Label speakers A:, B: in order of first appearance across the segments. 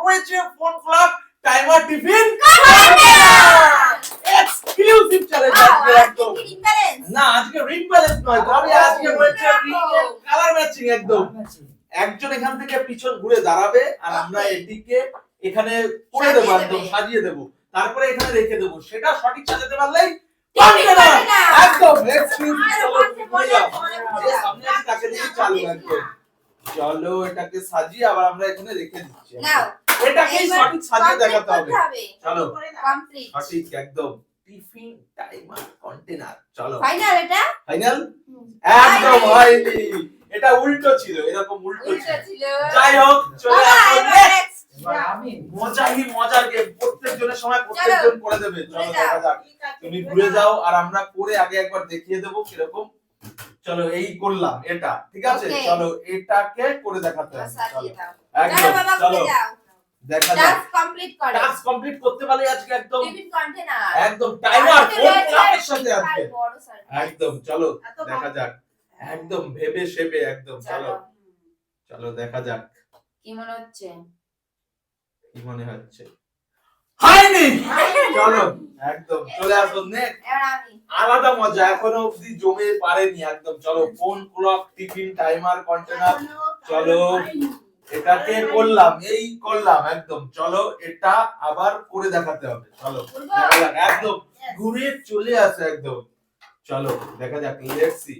A: রয়েছে phone club timer tiffin exclusive challenge আজকে একদম না আজকে রিং ব্যালেন্স নয় তবে আজকে রয়েছে রিং এর কালার ম্যাচিং একদম একজন এখান থেকে পিছন ঘুরে দাঁড়াবে আর আমরা এটিকে এখানে করে দেব একদম সাজিয়ে দেব তারপরে এখানে রেখে দেব সেটা সঠিক সাজাতে পারলেই একদম এক্সক্লুসিভ সামনে আছে তাকে দিয়ে চালু একদম চলো এটাকে সাজিয়ে আবার আমরা এখানে রেখে দিচ্ছি এটাকে সঠিক সাজিয়ে দেখাতে হবে চলো
B: কমপ্লিট
A: সঠিক একদম টিফিন টাইমার কন্টেনার চলো
B: ফাইনাল এটা
A: ফাইনাল একদম হয়নি এটা উল্টো ছিল এরকম উল্টো ছিল যাই হোক চলে আসো মজার গেম প্রত্যেকজনের সময় প্রত্যেকজন করে দেবে চলো দেখা যাক তুমি ঘুরে যাও আর আমরা করে আগে একবার দেখিয়ে দেব কিরকম চলো এই করলাম এটা ঠিক আছে চলো এটাকে করে দেখাতে হবে চলো একদম চলো দেখা যাক টাস্ক কমপ্লিট করতে পারলে আজকে একদম
B: টিফিন কন্টেনার
A: একদম টাইমার ফোন ক্লাবের সাথে আজকে একদম চলো দেখা যাক একদম ভেবে সেবে একদম চলো চলো দেখা যাক
B: কি মনে হচ্ছে
A: কি মনে হচ্ছে হয়নি চলো একদম চলে আসো নেক্সট
B: এবার আমি
A: আলাদা মজা এখনো অবধি জমে পারেনি একদম চলো phone clock tiffin timer container চলো এটাকে করলাম এই করলাম একদম চলো এটা আবার করে দেখাতে হবে চলো দেখা যাক একদম ঘুরে চলে আসে একদম চলো দেখা যাক লেটস সি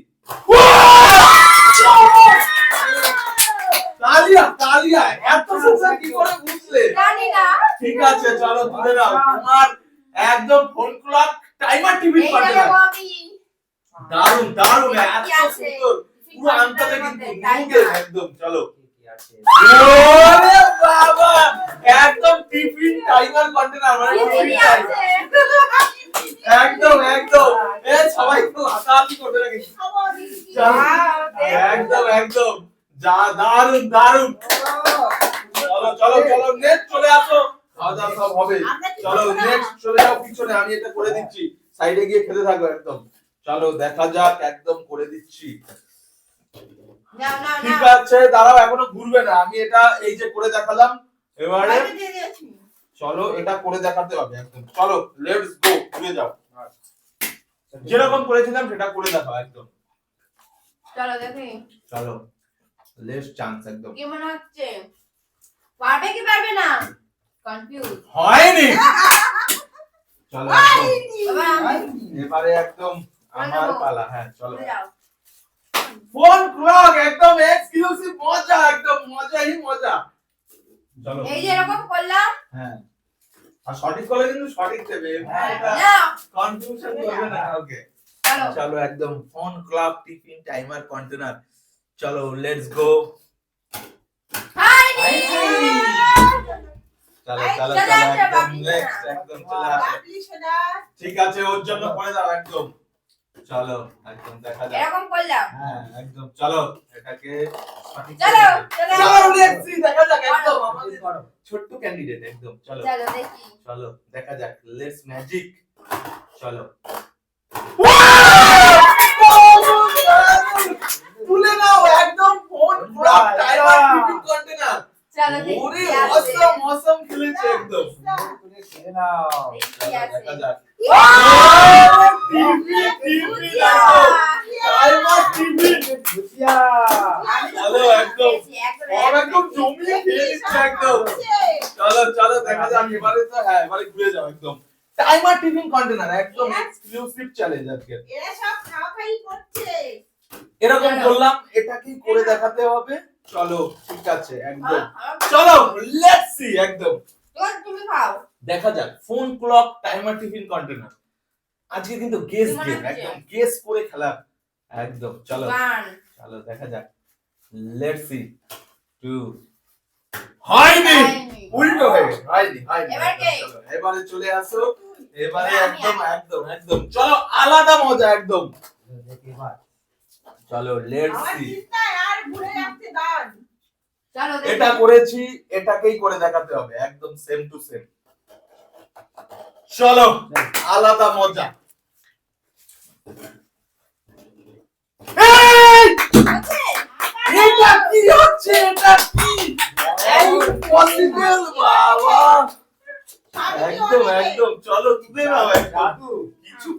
A: তালিয়া তালিয়া এত সুন্দর কি করে বুঝলে
B: জানি না
A: ঠিক আছে চলো তুলে নাও তোমার একদম phone clock timer tiffin container দারুন দারুন এত সুন্দর পুরো আনতে কিন্তু নিউগে একদম চলো ওরে বাবা একদম টিফিন টাইমার কন্টেনার মানে একদম একদম এ সবাই তো হাতাহাতি করতে লাগে একদম একদম যা দারুন দারুন চলো চলো চলো নেক্সট চলে আসো খাওয়া দাওয়া সব হবে চলো নেক্সট চলে যাও পিছনে আমি এটা করে দিচ্ছি সাইডে গিয়ে খেতে থাকো একদম চলো দেখা যাক একদম করে দিচ্ছি ঠিক আছে দাঁড়াও এখনো ঘুরবে না আমি এটা এই যে করে দেখালাম এবারে চলো এটা করে দেখাতে হবে একদম চলো লেটস গো ঘুরে যাও যেরকম করেছিলাম সেটা করে দেখাও একদম
B: চলো দেখি
A: চলো লেটস চান্স একদম
B: কি মনে হচ্ছে পারবে কি পারবে না কনফিউজ
A: হয়নি চলো
B: এবার
A: এবারে একদম আমার পালা হ্যাঁ চলো
B: যাও
A: ফোন ক্লক একদম এক্সক্লুসিভ মজা একদম মজাই মজা চলো
B: এই যে এরকম করলাম
A: হ্যাঁ আর সঠিক করলে কিন্তু সঠিক দেবে
B: না
A: কনফিউশন করবে না ওকে
B: চলো
A: চলো একদম phone clock tiffin timer container চলো লেটস গো
B: হাইনি
A: চলো চলো চলো একদম নেক্সট একদম চলে আসো ঠিক আছে ওর জন্য করে দাও একদম চলো একদম দেখা যাক
B: এরকম করলাম
A: হ্যাঁ একদম চলো এটাকে সঠিক
B: চলো চলো
A: চলো নেক্সট দেখা যাক একদম আমাদের ছোট্ট ক্যান্ডিডেট একদম চলো
B: চলো দেখি
A: চলো দেখা যাক লেটস ম্যাজিক চলো তুলে নাও একদম ফোন পুরো টাইমার টিফিন কন্টেনার
B: চলো দেখি
A: ওরে অসম অসম খেলেছে একদম
C: খেলে নাও
A: দেখা যাক টিভি টাইমার টিফিন
C: ভুজিয়া
A: চলো একদম একদম জমিয়ে খেয়ে নিচ্ছে একদম চলো চলো দেখা যাক এবারে তো হ্যাঁ এবারে ঘুরে যাও একদম টাইমার টিফিন কন্টেনার একদম এক্সক্লুসিভ চ্যালেঞ্জ আজকে
D: এরা সব খাওয়াখাই করছে
A: এরকম করলাম এটাকেই করে দেখাতে হবে চলো ঠিক আছে একদম চলো লেটস সি একদম
B: তুমি খাও
A: দেখা যাক phone clock timer tiffin container আজকে কিন্তু গেস গেম একদম গেস করে খেলা একদম চলো চলো দেখা যাক লেটস সি 2 হয়নি উল্টো হয়ে গেছে হয়নি হয়নি চলো এবারে চলে আসো এবারে একদম একদম একদম চলো আলাদা মজা একদম
C: দেখি ভাই
A: চলো লেটস
D: আমার
A: সি
D: চিন্তা আর ঘুরে যাচ্ছে দান
B: চলো
A: এটা করেছি এটাকেই করে দেখাতে হবে একদম সেম টু সেম চলো আলাদা মজা এটা কি হচ্ছে এটা কি পসিবল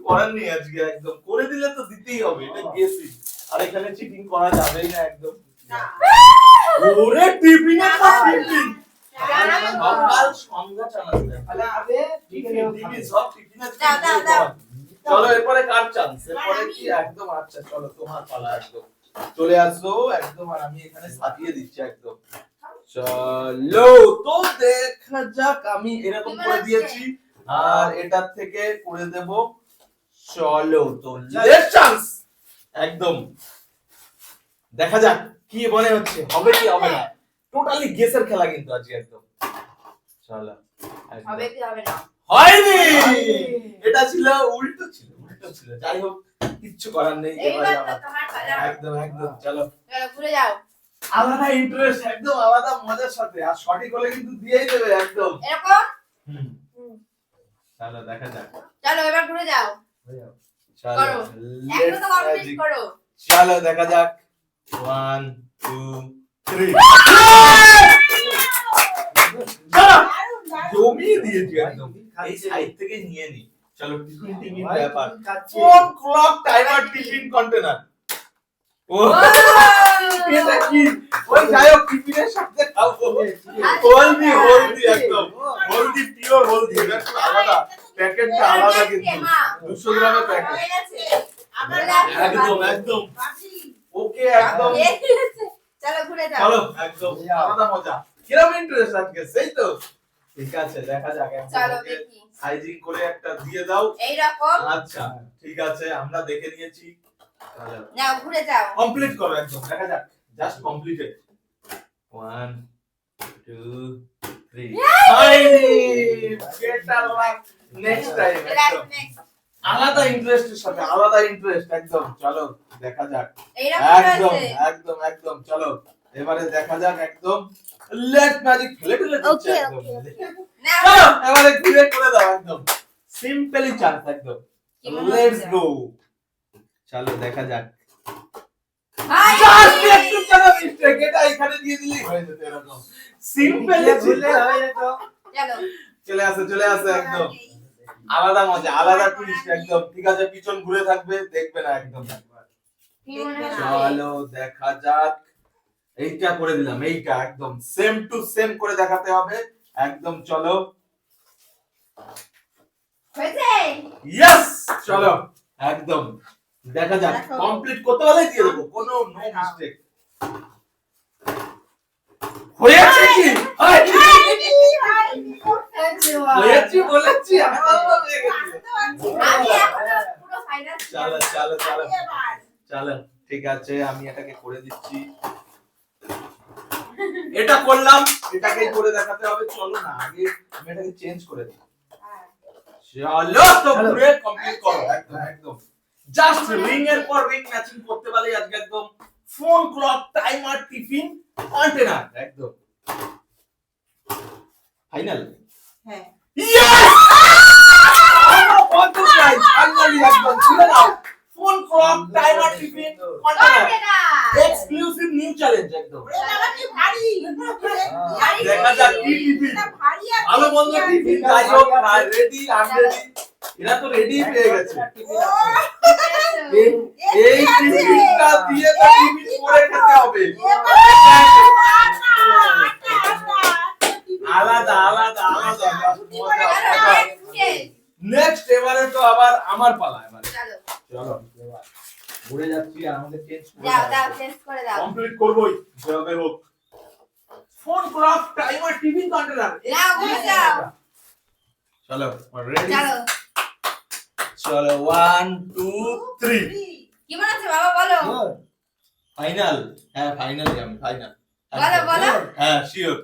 A: করার নেই আজকে, একদম করে দিলে তো দিতেই হবে, এটা গেসি। আর এখানে চিটিং করা যাবেই না একদম।
D: না।
A: ওরে টিফিনে তো টিফিন,
B: জানা তো।
A: সকাল সন্ধ্যা চালাতে
C: তাহলে খাবে
A: টিফিন টিফিন সব টিফিনে।
B: দাও, দাও, দাও।
A: চলো এরপরে কার চান্স, এরপরে কি একদম। আচ্ছা চলো তোমার পালা, একদম চলে আসো একদম। আর আমি এখানে সাজিয়ে দিচ্ছি একদম। চলো তো দেখা যাক, আমি এরকম করে দিয়েছি আর এটার থেকে করে দেব। চলো তো লেটস চান্স একদম, দেখা যাক কি মনে হচ্ছে, হবে কি হবে না। টোটালি গেসের খেলা কিন্তু আজকে একদম। চলো একদম।
B: হবে কি হবে না?
A: হয়নি, এটা ছিল উল্টো ছিল, উল্টো ছিল। যাই হোক কিচ্ছু করার নেই, এবারে
B: এইবার তো
A: আমার
B: তোমার পালা।
A: একদম একদম। চলো
B: চলো ঘুরে যাও।
A: আলাদা ইন্টারেস্ট, একদম আলাদা মজার সাথে। আর সঠিক হলে কিন্তু দিয়েই দেবে একদম।
B: এরকম।
A: হুম। চলো দেখা যাক।
B: চলো এবার ঘুরে যাও।
A: চলো
B: করো।
A: লেটস
B: একদম তো কমপ্লিট
A: ম্যাজিক।
B: করো।
A: চলো দেখা যাক। 1 2 3
D: দারুণ, দারুণ।
A: জমিয়ে দিয়েছি একদম। এই সাইড থেকে নিয়ে নি। চলো টিফিন টিফিন ব্যাপার।
C: খাচ্ছে
A: phone clock timer tiffin container. ও এটা কি? ওই যাই হোক টিফিনের সাথে খাবো। হলদি হলদি একদম, হলদি পিওর হলদি। এটা একটু আলাদা, প্যাকেটটা আলাদা কিন্তু 200 গ্রামের প্যাকেট।
B: হয়ে গেছে।
D: আমার
A: একদম একদম
D: বাপি,
A: ওকে একদম।
B: হয়ে গেছে। চলো ঘুরে যাও।
A: চলো একদম আলাদা মজা। কিরকম ইন্টারেস্ট আজকে, সেই তো। ঠিক আছে দেখা যাক।
B: চলো দেখি।
A: সাইজিং করে একটা দিয়ে দাও।
B: এইরকম।
A: আচ্ছা ঠিক আছে, আমরা দেখে নিয়েছি।
B: নাও ঘুরে যাও।
A: কমপ্লিট করো একদম, দেখা যাক। Just completed. 1 2 3 finally better luck next time.
B: Next.
A: আলাদা ইন্টারেস্টের সাথে, আলাদা ইন্টারেস্ট একদম। চলো দেখা যাক।
B: এইরকম
A: একদম
B: রয়েছে।
A: একদম একদম। চলো এবারে দেখা যাক একদম। লেট ম্যাজিক ফেলে ফেলে দিচ্ছে একদম।
B: নাও।
A: চলো এবারে ঘুরে করে দাও একদম। সিম্পলি চান্স একদম।
B: কি মনে
A: লেটস
B: হচ্ছে?
A: গো। চলো দেখা যাক।
B: হাই।
A: জাস্ট একটু চলো মিস্টেক, এটা এখানে দিয়ে দিলেই হয়ে যেত এরকম। সিম্পলি
C: ভুলে হয়ে যেত।
B: চলো।
A: চলে আসে একদম। আলাদা মজা, আলাদা টুইস্ট একদম। ঠিক আছে পিছন ঘুরে থাকবে, দেখবে না একদম।
B: কি মনে হচ্ছে?
A: চলো দেখা যাক। এইটা করে দিলাম, এইটা একদম সেম টু সেম করে দেখাতে হবে একদম। চলো
B: হয়েছে?
A: ইয়েস। চলো একদম দেখা যাক। কমপ্লিট করতে হলেই দিয়ে দেবো, কোনো নো মিস্টেক। হয়েছে কি? হয়েছে বলেছি, আমার তো হয়ে গেছে।
B: আমি এখনো পুরো ফাইনাল।
A: চলো চলো চলো
D: এবার
A: চলো ঠিক আছে, আমি এটাকে করে দিচ্ছি। এটা করলাম, এটাকেই করে দেখাতে হবে। চলো না আগে আমি এটাকে চেঞ্জ করে দিই। চলো তো পুরো কমপ্লিট করো একদম একদম। জাস্ট রিং এর পর রিং ম্যাচিং করতে পারলে আজকে একদম phone clock timer tiffin container একদম ফাইনাল।
D: হ্যাঁ
A: ইয়েস! বন্ধু গাইস ফাইনালি একদম শুনে নাও। Phone clock timer tiffin container exclusive new challenge একদম।
D: ওরে বাবা কি ভারী
A: দেখা যাক কি টিফিন।
D: এটা ভারী আর
A: ভালো মন্দ টিফিন যাই হোক, রেডি আনরেডি এরা তো রেডি পেয়ে গেছে। এই টিফিনটা দিয়ে তো টিফিন করে খেতে হবে। আলাদা আলাদা আলাদা নেক্সট এবারে তো আবার আমার পালা। এবারে
B: চলো।
A: চলো ঘুরে যাচ্ছি আর আমাদের চেঞ্জ করে
B: দাও দাও চেঞ্জ করে দাও।
A: কমপ্লিট করবই যেভাবে হোক। Phone clock timer tiffin container
B: নাও ঘুরে যাও।
A: চলো রেডি।
B: চলো।
A: চলো 1 2 3
B: কি মনে হচ্ছে বাবা বলো?
A: ফাইনাল। হ্যাঁ ফাইনালি আমি ফাইনাল।
B: বলো বলো।
A: হ্যাঁ শিওর।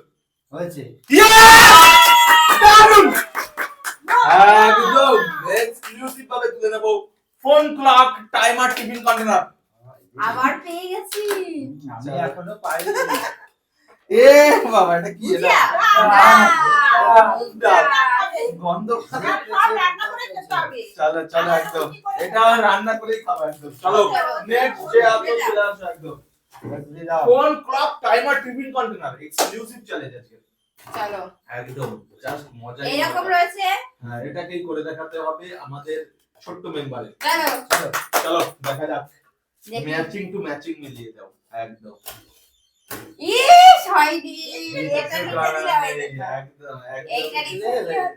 C: হয়েছে।
A: দারুণ একদম এক্সক্লুসিভ ভাবে তুলে নেব phone clock timer tiffin container.
B: আবার পেয়ে গেছি।
C: আমি এখনো পাইনি।
A: এ বাবা এটা কি এটা? গন্ধ।
D: রান্না করে খেতে হবে
A: চলো চলো একদম এটা রান্না করেই খাবো একদম। চলো নেক্সট যে আসো চলে আসো একদম।
C: ভুলে যাও।
A: Phone clock timer tiffin container exclusive challenge আজকে
B: চলো।
A: একদম জাস্ট মজা।
B: এইরকম রয়েছে।
A: হ্যাঁ এটাকেই করে দেখাতে হবে আমাদের ছোট্ট মেম্বারে।
B: চলো
A: চলো দেখা যাক
B: দেখি।
A: ম্যাচিং টু ম্যাচিং মিলিয়ে দাও একদম।
B: ইস হয়নি এটা
A: কিছু
B: নিতে
A: করার
B: দিলাম
A: নেই,
B: এটা।
A: একদম
B: এইটা
A: একদম।
B: নিতে দিলাম।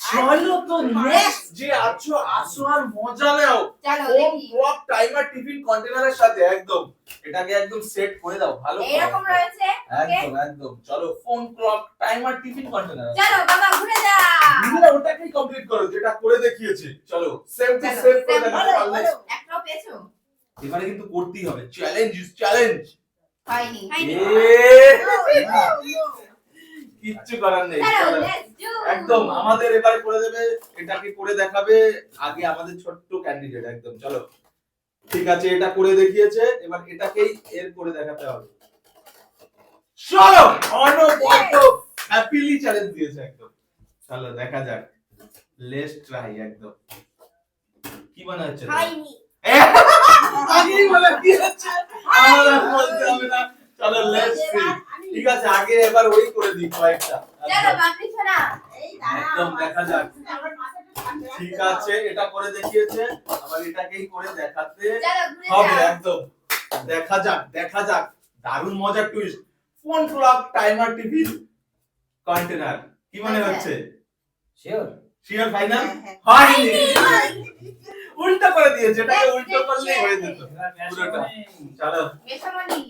A: চলো তো নেক্সট যে আছো আসো আর মজা নাও।
B: চলো
A: ফোন
B: দেখি
A: ক্লক টাইমার টিফিন কন্টেনারের সাথে একদম এটাকে একদম সেট করে দাও ভালো করে।
B: এরকম রয়েছে ওকে
A: একদম একদম চলো phone clock timer tiffin container.
B: চলো বাবা ঘুরে যা
A: তোমরা ওটাকেই কমপ্লিট করো যেটা করে দেখিয়েছি। চলো সেম টু
B: চলো,
A: সেম করে
B: same
A: দেখাতে
D: বলো,
A: পারলে
D: বলো।
B: একটাও পেয়েছো
A: এবারে কিন্তু করতেই হবে। Challenge is challenge.
B: হয়নি
A: কিচ্ছু করার নেই।
B: চলো
A: চলো
B: লেটস ডু
A: একদম আমাদের এবারে করে দেবে, এটাকে করে দেখাবে আগে আমাদের ছোট্ট ক্যান্ডিডেট একদম। চলো ঠিক আছে এটা করে দেখিয়েছে, এবার এটাকেই এর করে দেখাতে হবে। চলো অনবদ্য হ্যাপিলি চ্যালেঞ্জ দিয়েছে একদম। চলো দেখা যাক লেটস ট্রাই একদম। কি মনে হচ্ছে তোমার?
D: হয়নি
A: আগেই বলে দিয়েছে আমাদের বলতে হবে না। চলো লেটস সি।
D: এবার আমি
A: ঠিক আছে আগে এবার ওই করে দিই কয়েকটা।
B: চলো বাপরি সোনা
D: এই দাঁড়াও,
A: একদম দেখা যাক।
D: আমার মাথাটা ঠান্ডা রাখতে
A: ঠিক
D: দাও।
A: আছে এটা করে দেখিয়েছে, আবার এটাকেই করে দেখাতে
B: চলো ঘুরে
A: হবে
B: যাও
A: একদম। দেখা যাক দেখা যাক দারুণ মজার twist. Phone clock timer TV container কি মনে
B: আচ্ছা।
A: হচ্ছে?
C: Sure
A: sure final?
D: হ্যাঁ,
A: হয়নি উল্টো করে দিয়েছে, এটাকে উল্টো করলেই হয়ে যেত পুরোটা। চলো
B: মেশামণি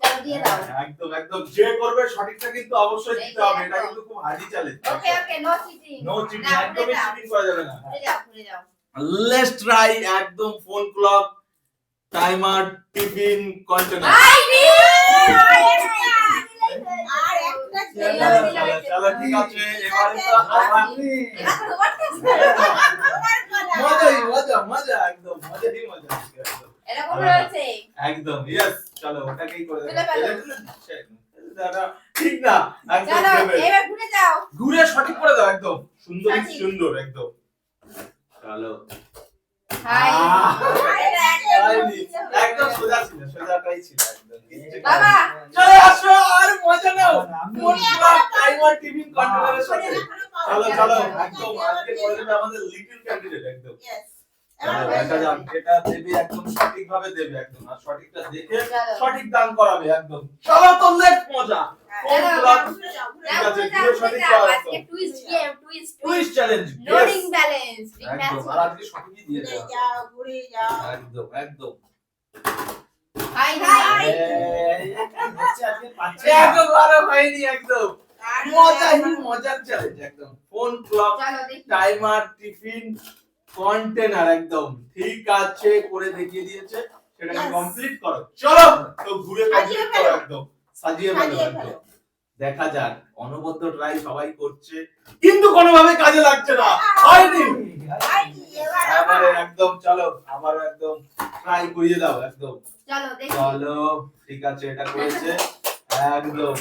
B: চলো দিয়ে দাও
A: একদম একদম যে করবে সঠিকটা কিন্তু অবশ্যই দিতে হবে। এটা কিন্তু খুব hardy challenge.
B: Okay okay no cheating
A: no cheating,
B: না,
A: একদমই
B: ঘুরে যাও।
A: চিটিং করা যাবে না।
B: ঘুরে যাও
A: লেটস ট্রাই একদম phone clock timer tiffin container.
B: আইনি
D: আর একটা
A: চলো,
B: দিলাম,
A: চলো, ঠিক আছে এবারে তো আবার
B: এবার তোমার টেস্ট
A: মজাই মজা মজা একদম মজাই মজা একদম।
B: এরকম রয়েছে
A: একদম ইয়েস চলো ওটাকেই করে
B: তুলে ফেলো।
A: দাদা ঠিক না একদম
B: চলো
A: দেবে।
B: এবার ঘুরে যাও
A: ঘুরে সঠিক করে দাও একদম সুন্দর
B: সঠিক।
A: সুন্দর একদম। চলো
B: হাই
A: হয়নি। একদম সোজা ছিল, সোজাটাই ছিল একদম কিচ্ছু করার
B: বাবা
A: নেই। চলে আসো আর মজা নাও ফোন ক্লক টাইমার টিফিন কন্টেনারের সাথে। চলো চলো একদম আজকে করে দেবে আমাদের লিটল ক্যান্ডিডেট একদম। চলো দেখা যাক যেটা দেবে একদম সঠিক ভাবে দেবে একদম, আর সঠিকটা দেখে
B: চলো।
A: সঠিক দান করাবে একদম। চলো তো লেট মজা ফোন
B: চলো,
A: ক্লক
B: যাও,
A: আছে,
B: ঘুরে
A: ঘুরে
B: যাও,
A: সঠিক
B: ঘুরে যাও।
A: করা
B: আজকে
A: একদম।
B: Twist game twist
A: quiz challenge
B: loading balance
A: একদম, আর আজকে সঠিকই দিয়ে
D: ঘুরে
A: দেওয়া
D: যাও ঘুরে যাও
A: একদম একদম।
B: হাই হাই
A: একেবারে হয়নি একদম মজাই মজার চ্যালেঞ্জ একদম। ফোন ক্লক
B: চলো দেখি
A: টাইমার টিফিন কন্টেনার একদম ঠিক আছে করে দেখিয়ে দিয়েছে, সেটাকে
D: Yes.
A: কমপ্লিট করো। চলো তো ঘুরে
D: সাজিয়ে
A: কমপ্লিট করো
D: ফেলো।
A: একদম সাজিয়ে ফেলো
D: সাজিয়ে
A: একদম।
D: ফেলো।
A: দেখা যাক অনবদ্য ট্রাই সবাই করছে কিন্তু কোনোভাবে কাজে লাগছে না। হয়নি
D: হয়নি, এবার
A: এবারে
D: আমার।
A: একদম চলো আবার একদম ট্রাই করিয়ে দাও একদম।
B: চলো দেখি
A: চলো ঠিক আছে এটা করেছে একদম।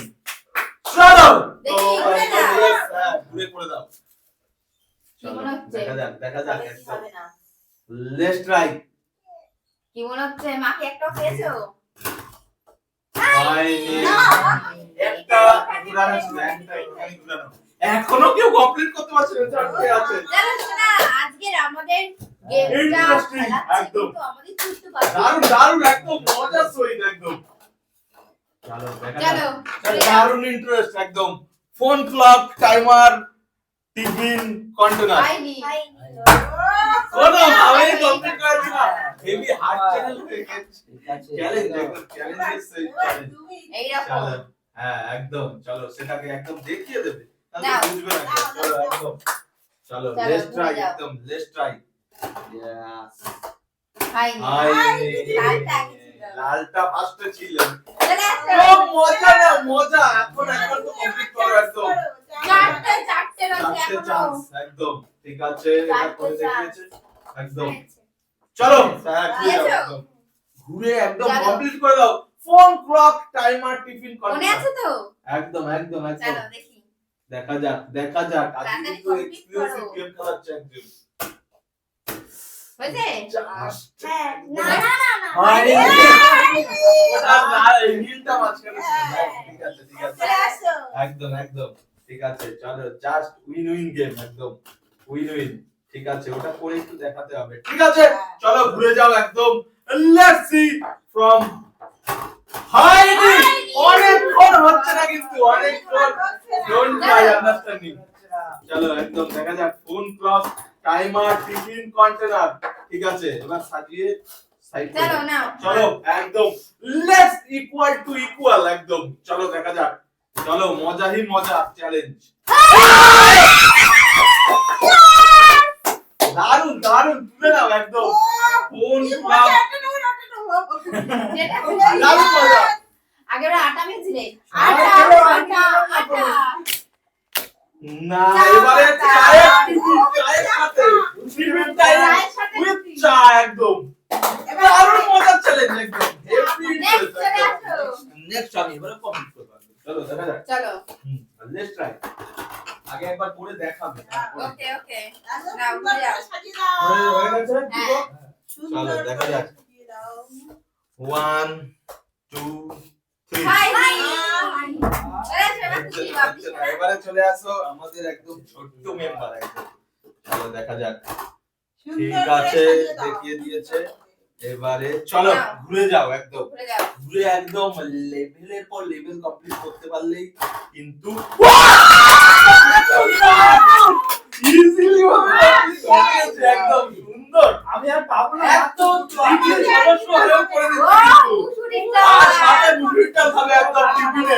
A: চলো তো
B: দেখি, ঘুরে
A: একদম
B: দাও।
A: yes, হ্যাঁ, ঘুরে করে দাও।
B: কি
A: চলো
B: মনে হচ্ছে?
A: দেখা যাক দেখা যাক
D: হবে কি
A: একদম
D: হবে না।
A: Let's try.
B: কি মনে হচ্ছে মাকে একটা পেয়েছো
A: হয়নি একটা ঘুরানো ছিল, একটা এখানে ঘুরানো। এখনো কেউ কমপ্লিট করতে পারছে না, চারটে আছে।
B: চলো শোনা আজকের আমাদের গেমটা
A: Interesting,
B: খেলাচ্ছে
A: একদম।
B: কিন্তু আমাদের চুট্টু পাখি
A: দারুণ দারুণ একদম মজার সহিত একদম। চলো দেখা যাক।
B: চলো ঘুরে যাও।
A: দারুণ ইন্টারেস্ট একদম। Phone clock timer tiffin container
B: হয়নি
A: কোনো ভাবে কমপ্লিট করেছি না। হেভি হার্ড চ্যালেঞ্জ হয়ে গেছে। চ্যালেঞ্জ একদম চ্যালেঞ্জের সহিত চ্যালেঞ্জ।
D: তুমি
B: এইরকম
A: চলো হ্যাঁ একদম চলো সেটাকে একদম দেখিয়ে দেবে তাহলে
B: দাও।
A: বুঝবে না কেউ। চলো একদম চলো
B: চলো,
A: লেটস ট্রাই
B: ঘুরে যাও।
A: একদম লেটস ট্রাই। ইয়েস
B: হয়নি লালটা আগে ছিল।
A: লালটা ফার্স্টে ছিল।
B: চলে আসো।
A: ও মজা না মজা, এখন একবার তো কমপ্লিট করো একদম।
B: চারটে চারটে রয়েছে
A: চারটে
B: এখনো
A: চান্স একদম ঠিক আছে এটা
B: চারটে
A: করে
B: chance।
A: দেখিয়েছে একদম। চলো হ্যাঁ ঘুরে যাও
B: দিয়েছো?
A: একদম ঘুরে একদম
B: চলো।
A: কমপ্লিট করে দাও ফোন ক্লক টাইমার টিফিন
B: মনে
A: কন্টেনার
B: আছে তো
A: একদম একদম একদম।
B: চলো দেখি
A: দেখা যাক দেখা যাক আজকে
B: তাড়াতাড়ি
A: কিন্তু
B: complete
A: এক্সক্লুসিভ
B: করো।
A: গেম খেলাচ্ছে একদম।
B: হয়েছে
A: Just
D: হ্যাঁ, না না না না
A: হয়নি।
D: হয়নি।
A: ওটা না, এই নীলটা মাঝখানে ছিল। ঠিক আছে ঠিক আছে
D: চলে আসো।
A: একদম একদম ঠিক আছে চলো জাস্ট উইন উইন গেম একদম উইন উইন ঠিক আছে ওটা করে একটু দেখাতে হবে ঠিক আছে চলো ঘুরে যাও একদম লেটস সি ফ্রম হাইনি অনেকক্ষণ হচ্ছে না কিন্তু অনেকক্ষণ ডোন্ট ট্রাই আন্ডারস্ট্যান্ডিং চলো একদম দেখা যাক phone clock timer tiffin container ঠিক আছে এবার সাজিয়ে সাইড
B: চলো নাও
A: চলো একদম লেটস ইকুয়াল টু ইকুয়াল একদম চলো দেখা যাক চলো মজাই মজা চ্যালেঞ্জ দারুন দারুন তুলে নাও একদম ফোন ক্লাব
B: যেটা
A: দারুন মজা
B: আগে ওরা আটা মেখেছিলে
C: আটা,
B: আটা আটা
A: না এবারে চায়ের সাথে টিফিন টাইম উইথ চা একদম দারুন মজা চ্যালেঞ্জ একদম
B: নেক্সট চলে আসো
A: নেক্সট আমি এবারে কমপ্লিট করব চলো দেখা যাক
B: চলো
A: লেটস ট্রাই আগে একবার করে দেখাবে
B: ওকে ওকে নাও ঘুরে যাও
A: হয়ে গেছে
B: হ্যাঁ।
A: চলো দেখা যাক 1 2 3
B: হাই হাই এবারে চলে আসো বাবু
A: এবারে চলে আসো আমাদের একদম ছোট্ট মেম্বার একদম চলো দেখা যাক ঠিক আছে দেখিয়ে দিয়েছে এবারে চলো ঘুরে যাও একদম
B: ঘুরে যাও
A: ঘুরে একদম লেভেলের পর লেভেল কমপ্লিট করতে পারলেই কিন্তু ইজিলি ভাবে complete হয়ে গেছে, একদম সুন্দর
C: আমি আর পাবো না
A: এত টিফিন সমস্যা হলেও করে
B: ও
A: দিচ্ছি
B: মুসুরিটা
A: আর সাথে মুসুরিটা খাবে একদম টিফিনে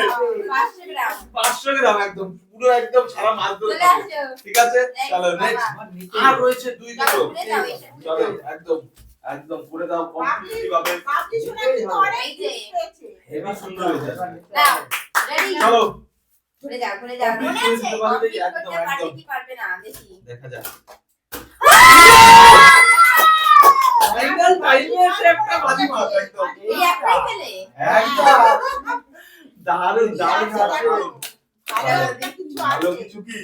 B: 500 গ্রাম
A: 500 গ্রাম একদম পুরো একদম সারা মাছ ধরে
B: চলে
A: খাবে
B: আসো
A: ঠিক আছে চলো নেক্সট
C: আমার নিচে
A: আর রয়েছে দুই দুটো
B: চলো ঘুরে যাও এসে
A: চলো একদম একদম করে দাও কমপ্লিটলি ভাবে হেভি সুন্দর হয়ে যাবে
B: নাও রেডি
A: চলো
B: ঘুরে যাও ঘুরে যাও
A: Complete
B: মনে আছে
A: করতে পারলেই
B: কমপ্লিট
A: একদম,
B: করতে পারবে
A: একদম।
B: কি পারবে না দেখি
A: দেখা যাক ফাইনাল টাইমে এসে একটা বাজি মাছ একদম
B: এই একটাই পেলে
A: একদম দারুণ দারুণ দারুণ
B: ভালো দেখি
A: ভালো কিছু কি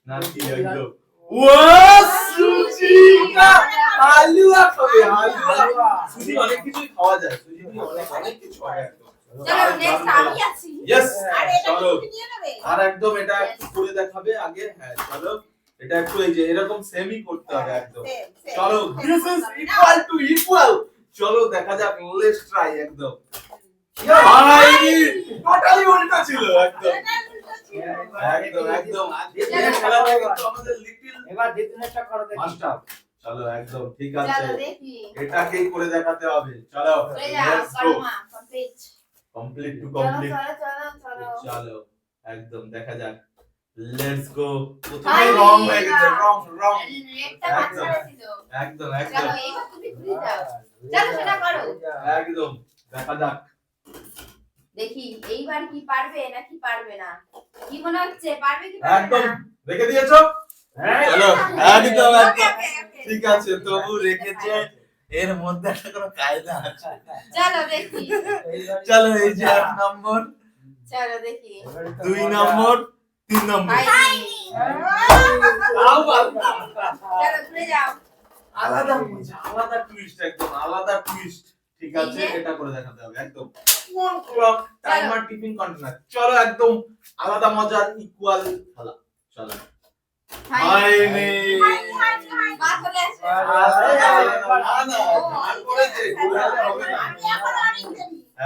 A: না কি একদম ওয়া সুজিকা হালুয়া খাবে হালুয়া সুজি অনেক কিছুই খাওয়া যায় সুজি দিয়ে অনেক অনেক কিছু হয় একদম
B: চলো নেক্সট আমি আছি
A: ইয়েস চলো আর একদম এটা একটু করে দেখাবে আগে হ্যাঁ চলো এটা একটু এই যে এরকম সেমই করতে হবে একদম চলো this is equal to equal চলো দেখা যাক লেটস ট্রাই একদম ভাই টোটালি উল্টো ছিল একদম একদম একদম আজকে খেলাটা কিন্তু আমাদের লিটল
C: এবার দ্বিতীয়টা করো দেখি
A: মাস্টার চলো একদম ঠিক আছে
B: চলো দেখি
A: এটাকেই করে দেখাতে হবে চলো
B: ঘুরে যাও
A: লেটস গো
B: করো মা কমপ্লিট
A: কমপ্লিট টু
B: চলো
A: কমপ্লিট
B: চলো চলো চলো
A: চলো একদম দেখা যাক লেটস গো প্রথমে
B: ভাই,
A: রং হয়ে গেছে রং রং
B: রেডটা মাঝখানে ছিল
A: একদম
B: চলো
A: একদম
B: এইবার তুমি ঘুরে যাও চলো সেটা করো
A: একদম দেখা যাক
B: দেখি এইবার কি পারবে নাকি পারবে না কি মনে হচ্ছে পারবে কি পারবে
A: একদম
B: না
A: রেখে দিয়েছো
C: হ্যাঁ
A: চলো একদম
B: ওকে
A: একদম
B: ওকে ওকে
A: ঠিক আছে তবু রেখেছে এর মধ্যে একটা কোনো কায়দা আছে
B: চলো দেখি
A: চলো এই যে 8 নম্বর
B: চলো দেখি
A: 2 নম্বর 3 নম্বর
B: ভাই
A: তাও ভালো।
B: চলো ঘুরে যাও
A: আলাদা মজা আলাদা টুইস্ট একদম আলাদা টুইস্ট ঠিক আছে
B: এই যে।
A: এটা করে দেখাতে হবে একদম কোন ক্লক টাইমার টিফিন কন্টেনার চলো একদম আলাদা মজার ইকুয়াল খেলা চলো
B: ভাই
A: হাই
B: মা চলে আসো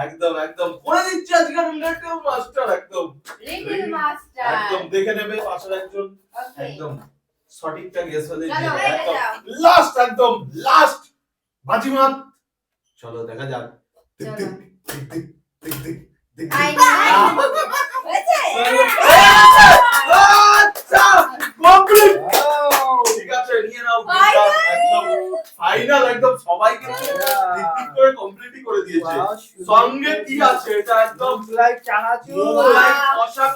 A: একদম একদম করে দিচ্ছি আজকে লিটল মাস্টার একদম
B: লিটল মাস্টার
A: একদম দেখে নেবে পাশের একজন
B: ওকে
A: একদম সঠিকটা গেস হলে
B: চলো,
A: দিয়ে
B: হয়ে
A: একদম
B: যাও।
A: লাস্ট একদম লাস্ট বাজিমাত চলো দেখা যাক টিক
B: চলো।
A: Tick tick tick tick tick
B: I
A: tick
B: হয়েছে
A: আচ্ছা কমপ্লিট ঠিক আছে নিয়ে নাও
B: Final!
A: একদম ফাইনাল একদম সবাইকে ঠিক করে কমপ্লিটই করে দিয়েছে সঙ্গে কি আছে এটা একদম
C: লাইক চানাচুর
A: মোগলাই কষা